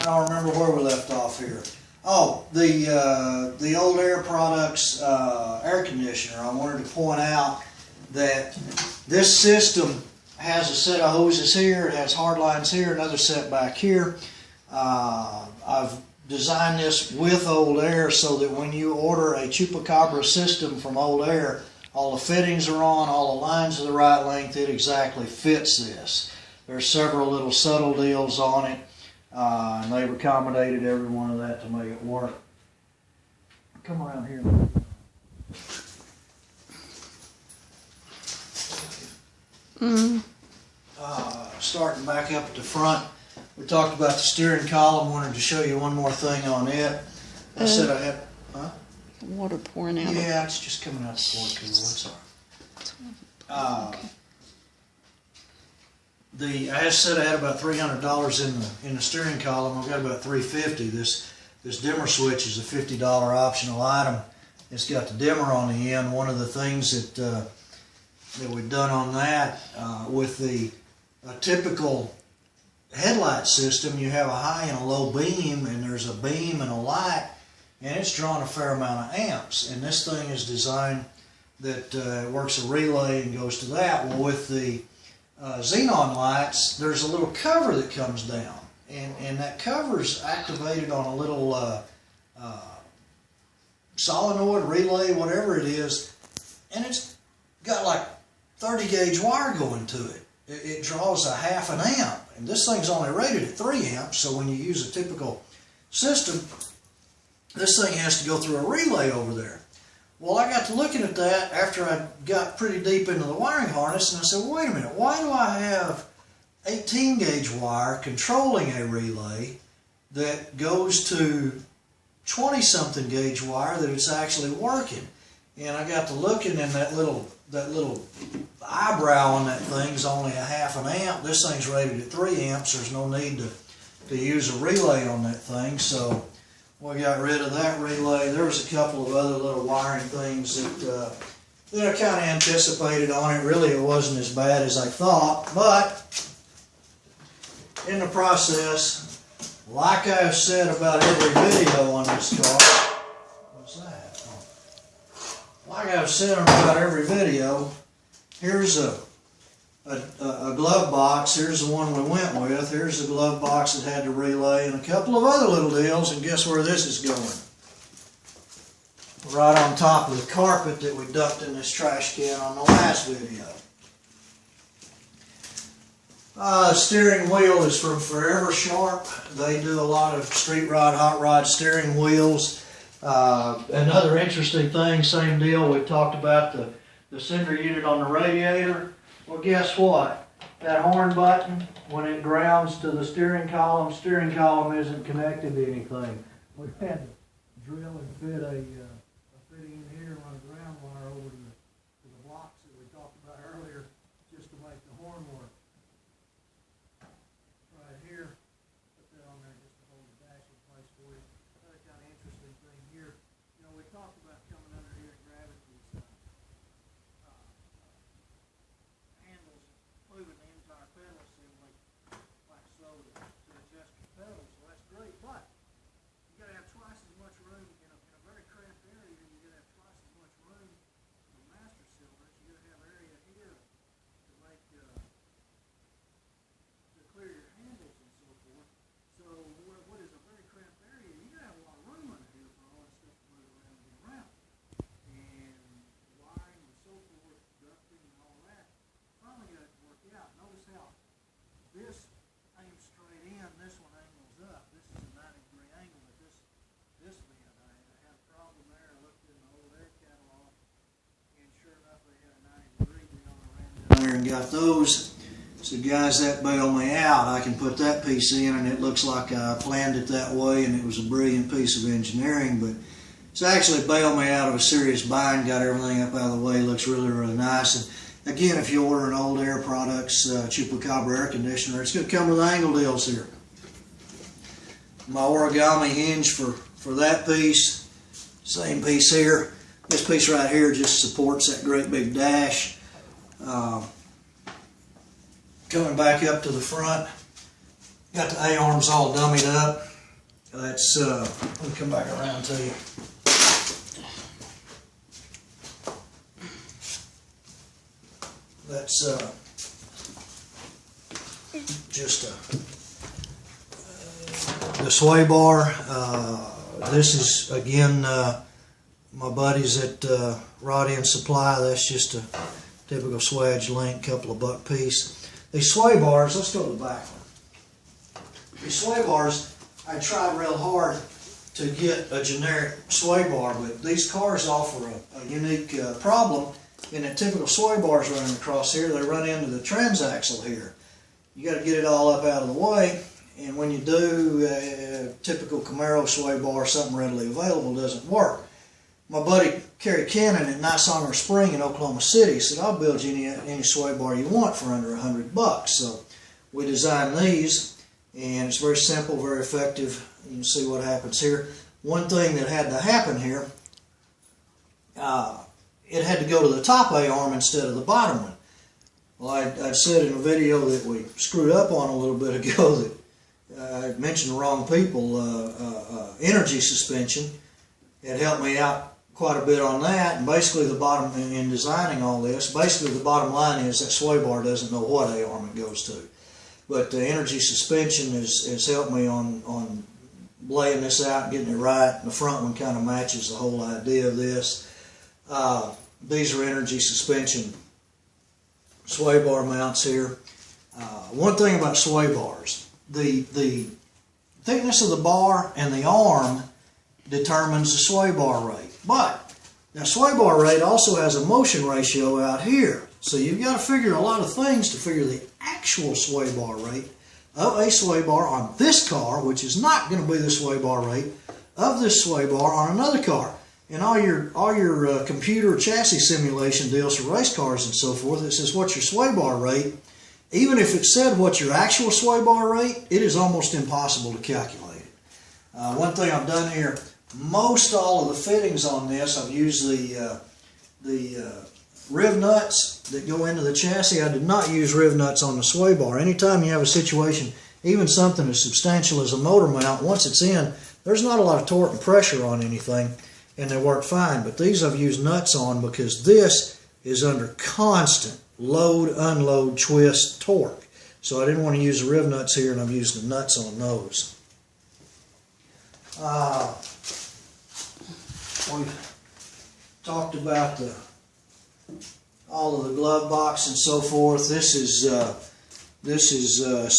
I don't remember where we left off here. Oh, the Old Air Products air conditioner. I wanted to point out that this system has a set of hoses here. It has hard lines here, another set back here. I've designed this with Old Air so that when you order a Chupacabra system from Old Air, all the fittings are on, all the lines are the right length, it exactly fits this. There's several little subtle deals on it, and they've accommodated every one of that to make it work. Come around here. Starting back up at the front, we talked about the steering column. Wanted to show you one more thing on it. I said I had, water pouring out. Yeah, it's just coming out the water cooler. That's all right. I said I had about $300 in the steering column. I've got about $350. This dimmer switch is a $50 optional item. It's got the dimmer on the end. One of the things that we've done on that with the typical headlight system, you have a high and a low beam, and there's a beam and a light, and it's drawing a fair amount of amps. And this thing is designed that it works a relay and goes to that. Well, with the xenon lights, there's a little cover that comes down, and that cover's activated on a little solenoid relay, whatever it is, and it's got like 30 gauge wire going to it. It draws a half an amp, and this thing's only rated at 3 amps, so when you use a typical system, this thing has to go through a relay over there. Well, I got to looking at that after I got pretty deep into the wiring harness, and I said, well, wait a minute, why do I have 18 gauge wire controlling a relay that goes to 20 something gauge wire that it's actually working? And I got to looking, and that little eyebrow on that thing's only a half an amp. This thing's rated at 3 amps. There's no need to use a relay on that thing, so we got rid of that relay. There was a couple of other little wiring things that I kind of anticipated on it. Really, it wasn't as bad as I thought, but in the process, like I've said about every video on this car, what's that? Like I've said about every video, here's a glove box. Here's the one we went with. Here's the glove box that had the relay and a couple of other little deals, and guess where this is going? Right on top of the carpet that we dumped in this trash can on the last video. The steering wheel is from Forever Sharp. They do a lot of street rod, hot rod steering wheels. Another interesting thing, same deal, we talked about the cinder unit on the radiator. Well, guess what? That horn button, when it grounds to the steering column isn't connected to anything. We had to drill and fit a fitting in here and run a ground wire over to the blocks that we talked about earlier just to make the horn work. Right here, put that on there just to hold the dash in place for you. Another kind of interesting thing here, you know, we talked about coming under here and grabbing these handles, moving the entire pedal assembly like so to adjust your pedals. So that's great, but you got to have twice as much room in a very cramped area. You got to have twice as much room in the master cylinders. You got to have area here to make to clear your handles and so forth. So what is a very cramped area? You got to have a lot of room under here for all that stuff to move around and get around. And wiring and so forth, ducting and all that, finally got it to work out. Notice how this aims straight in, this one angles up. This is a 90-degree angle at this bend. I had a problem there. I looked in the Old Air catalog, and sure enough, they had a 90-degree deal. I ran down there and got those. So guys, that bailed me out. I can put that piece in, and it looks like I planned it that way, and it was a brilliant piece of engineering, but it's actually bailed me out of a serious bind, got everything up out of the way, looks really, really nice. And again, if you order an Old Air Products Chupacabra air conditioner, it's going to come with angle deals here. My origami hinge for that piece, same piece here. This piece right here just supports that great big dash. Coming back up to the front, got the A-arms all dummied up. That's, let me come back around to you. That's just the sway bar. This is, again, my buddies at Rod End Supply. That's just a typical swedge link, couple of buck piece. These sway bars, let's go to the back one. These sway bars, I tried real hard to get a generic sway bar, but these cars offer a unique problem. In that typical sway bars running across here, they run into the transaxle here. You got to get it all up out of the way, and when you do, typical Camaro sway bar, something readily available, doesn't work. My buddy Kerry Cannon at Nice Honor Spring in Oklahoma City said, I'll build you any sway bar you want for under $100. So we designed these, and it's very simple, very effective. You can see what happens here. One thing that had to happen here, it had to go to the top A-arm instead of the bottom one. Well, I'd said in a video that we screwed up on a little bit ago that I mentioned the wrong people. Energy suspension had helped me out quite a bit on that, and basically the bottom, in designing all this, basically the bottom line is that sway bar doesn't know what A-arm it goes to. But the energy suspension has helped me on laying this out and getting it right. And the front one kind of matches the whole idea of this. These are energy suspension sway bar mounts here. One thing about sway bars, the thickness of the bar and the arm determines the sway bar rate. But now sway bar rate also has a motion ratio out here. So you've got to figure a lot of things to figure the actual sway bar rate of a sway bar on this car, which is not going to be the sway bar rate of this sway bar on another car. And all your computer chassis simulation deals for race cars and so forth, it says what's your sway bar rate. Even if it said what's your actual sway bar rate, it is almost impossible to calculate it. One thing I've done here, most all of the fittings on this, I've used the riv nuts that go into the chassis. I did not use riv nuts on the sway bar. Anytime you have a situation, even something as substantial as a motor mount, once it's in, there's not a lot of torque and pressure on anything, and they work fine. But these I've used nuts on because this is under constant load, unload, twist, torque. So I didn't want to use the riv nuts here, and I've used the nuts on those. We've talked about all of the glove box and so forth. This is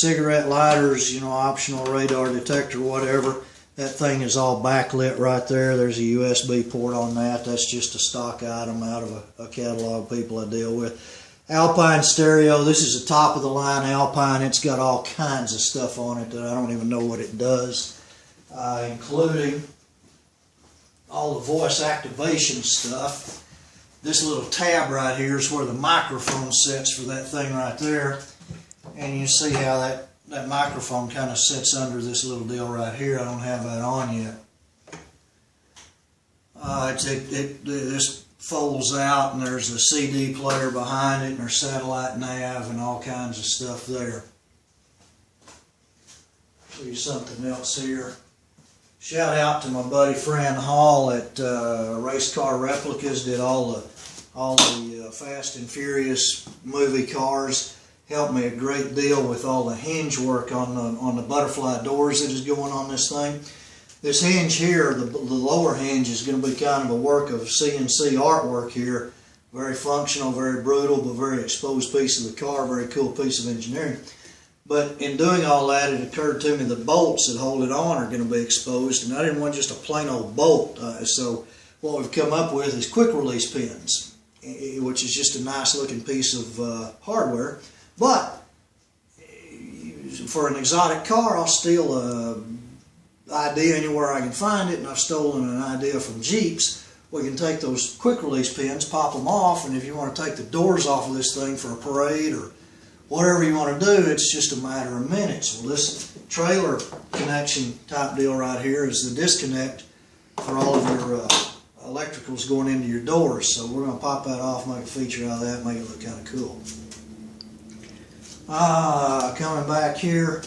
cigarette lighters, optional radar detector, whatever. That thing is all backlit right there. There's a USB port on that. That's just a stock item out of a catalog people I deal with. Alpine stereo. This is a top of the line Alpine. It's got all kinds of stuff on it that I don't even know what it does, including all the voice activation stuff. This little tab right here is where the microphone sits for that thing right there. And you see how that microphone kind of sits under this little deal right here. I don't have that on yet. This folds out, and there's a CD player behind it, and there's satellite nav and all kinds of stuff there. Show you something else here. Shout out to my buddy Fran Hall at Race Car Replicas. Did all the Fast and Furious movie cars. Helped me a great deal with all the hinge work on the butterfly doors that is going on this thing. This hinge here, the lower hinge, is going to be kind of a work of CNC artwork here. Very functional, very brutal, but very exposed piece of the car. Very cool piece of engineering. But in doing all that, it occurred to me the bolts that hold it on are going to be exposed, and I didn't want just a plain old bolt. So what we've come up with is quick release pins, which is just a nice looking piece of hardware. But for an exotic car, I'll steal an idea anywhere I can find it, and I've stolen an idea from Jeeps. We can take those quick release pins, pop them off, and if you want to take the doors off of this thing for a parade or whatever you want to do, it's just a matter of minutes. Well, this trailer connection type deal right here is the disconnect for all of your electricals going into your doors. So we're going to pop that off, make a feature out of that, make it look kind of cool. Coming back here,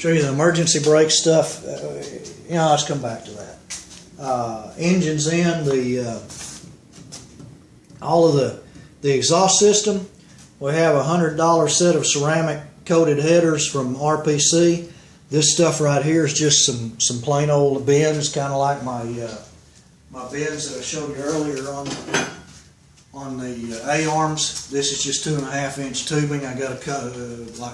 show you the emergency brake stuff. Let's come back to that. Engines in, all of the exhaust system. We have a $100 set of ceramic coated headers from RPC. This stuff right here is just some plain old bends, kind of like my bends that I showed you earlier on the A-arms. This is just 2.5-inch tubing. I got to cut,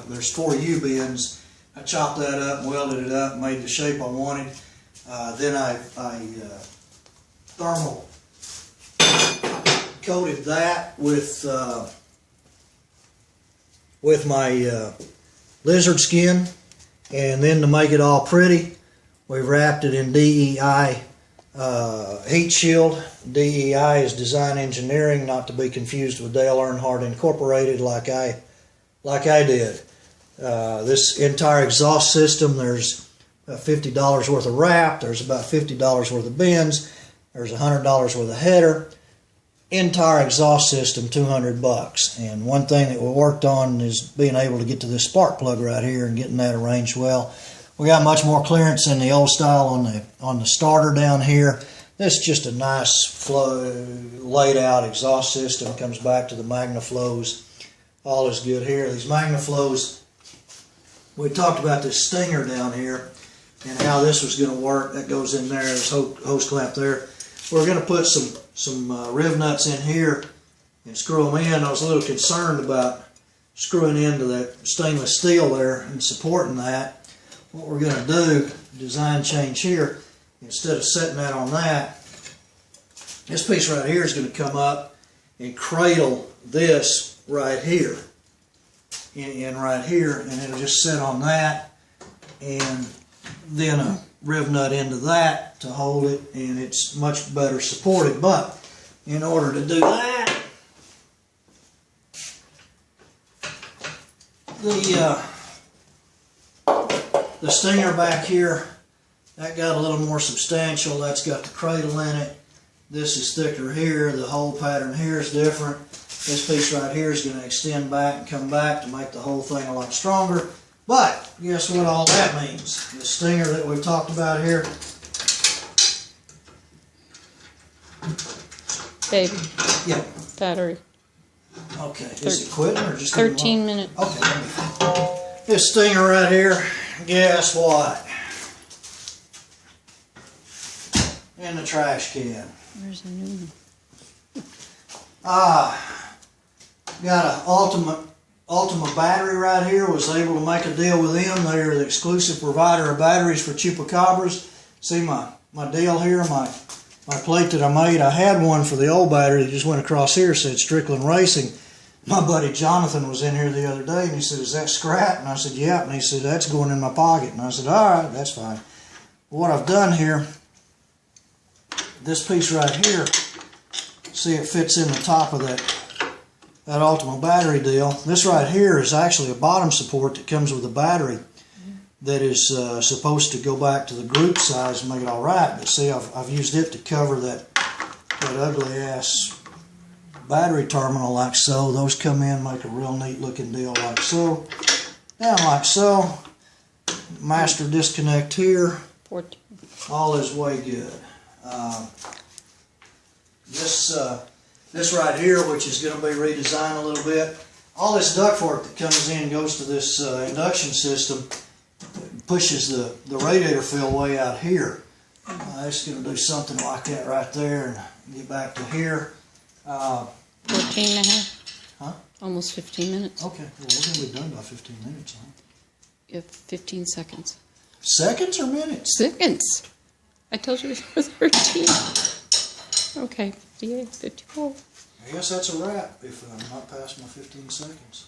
there's 4 U-bends. I chopped that up, welded it up, made the shape I wanted. Then I thermal coated that with my lizard skin, and then to make it all pretty, we wrapped it in DEI heat shield. DEI is Design Engineering, not to be confused with Dale Earnhardt Incorporated, like I did. This entire exhaust system, there's $50 worth of wrap, there's about $50 worth of bends, there's $100 worth of header. Entire exhaust system, $200. And one thing that we worked on is being able to get to this spark plug right here and getting that arranged well. We got much more clearance than the old style on the starter down here. This is just a nice laid out exhaust system. Comes back to the MagnaFlows. All is good here. These MagnaFlows, we talked about this stinger down here and how this was going to work. That goes in there. There's hose clamp there. We're going to put some riv nuts in here and screw them in. I was a little concerned about screwing into that stainless steel there and supporting that. What we're going to do, design change here, instead of setting that on that, this piece right here is going to come up and cradle this right here, in right here, and it'll just sit on that, and then a riv nut into that to hold it, and it's much better supported. But in order to do that, the stinger back here, that got a little more substantial. That's got the cradle in it. This is thicker here. The hole pattern here is different. This piece right here is going to extend back and come back to make the whole thing a lot stronger. But guess what all that means? The stinger that we talked about here. Baby. Yeah. Battery. Okay. Is it quitting or just 13 minutes. Okay. This stinger right here, guess what? In the trash can. Where's the new one? Got an Ultima battery right here. Was able to make a deal with them. They are the exclusive provider of batteries for Chupacabras. See my deal here, my plate that I made. I had one for the old battery that just went across here, said Strickland Racing. My buddy Jonathan was in here the other day and he said, "Is that scrap?" And I said, "Yeah." And he said, "That's going in my pocket." And I said, "All right, that's fine." What I've done here, this piece right here, see, it fits in the top of that Ultima battery deal. This right here is actually a bottom support that comes with the battery that is supposed to go back to the group size and make it all right. But see, I've used it to cover that ugly ass battery terminal like so. Those come in, make a real neat looking deal like so. Down like so. Master disconnect here. 14. All is way good. This right here, which is going to be redesigned a little bit, all this ductwork that comes in goes to this induction system, pushes the radiator fill way out here. It's going to do something like that right there and get back to here. 14 and a half. Huh? Almost 15 minutes. Okay, well, we're going to be done by 15 minutes, huh? You have 15 seconds. Seconds or minutes? Seconds. I told you it was 13. Okay, 58, 54. I guess that's a wrap if I'm not past my 15 seconds.